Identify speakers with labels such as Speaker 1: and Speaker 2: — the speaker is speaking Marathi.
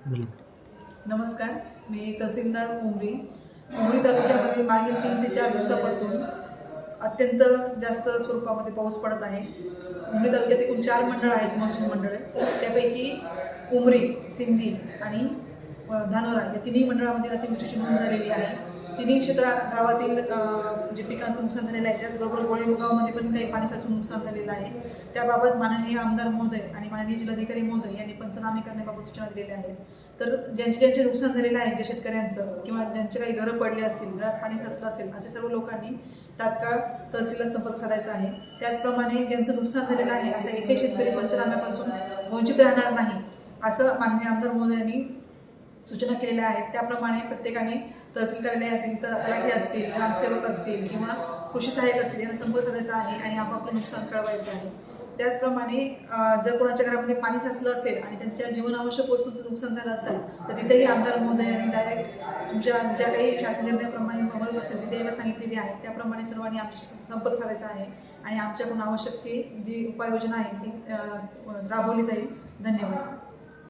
Speaker 1: नमस्कार, मी तहसीलदार उमरी तालुक्यामध्ये मागील 3 ते 4 दिवसापासून अत्यंत जास्त स्वरूपामध्ये पाऊस पडत आहे। उमरी तालुक्यात एकूण 4 मंडळ आहेत, महसूल मंडळ। त्यापैकी उमरी, सिंधी आणि धानोरा या तिन्ही मंडळामध्ये अतिवृष्टीची नोंद झालेली आहे। तिन्ही गावातील जे पिकांचं नुकसान झालेलं आहे, त्याचबरोबर गोळेगावमध्ये पण काही पाणी साचून नुकसान झालेलं आहे। त्याबाबत माननीय आमदार महोदय आणि माननीय जिल्हाधिकारी महोदय यांनी पंचनामे करण्याबाबत सूचना दिलेल्या आहेत। तर ज्यांचे नुकसान झालेलं आहे, ज्या शेतकऱ्यांचं किंवा ज्यांचे काही घरं पडले असतील, घरात पाणी साचलं असेल, अशा सर्व लोकांनी तात्काळ तहसीलला संपर्क साधायचा आहे। त्याचप्रमाणे ज्यांचं नुकसान झालेलं आहे असा एकही शेतकरी पंचनाम्यापासून वंचित राहणार नाही, असं माननीय आमदार महोदयांनी सूचना केलेल्या आहेत। त्याप्रमाणे प्रत्येकाने तहसील कार्यालयातील तलाठी असतील, ग्रामसेवक असतील किंवा कृषी सहाय्यक असतील यांना संपर्क साधायचा आहे आणि आपापलं नुकसान कळवायचं आहे। त्याचप्रमाणे जर कोणाच्या घरामध्ये पाणी साचलं असेल आणि त्यांच्या जीवनावश्यक वस्तूंचं नुकसान झालं असेल तर तिथेही आमदार महोदयांनी डायरेक्ट तुमच्या ज्या काही शासन निर्णयाप्रमाणे मदत असेल तिथे यायला सांगितलेली आहे। त्याप्रमाणे सर्वांनी आमच्याशी संपर्क साधायचा आहे आणि आमच्याकडून आवश्यक ती जी उपाययोजना आहे ती राबवली जाईल। धन्यवाद।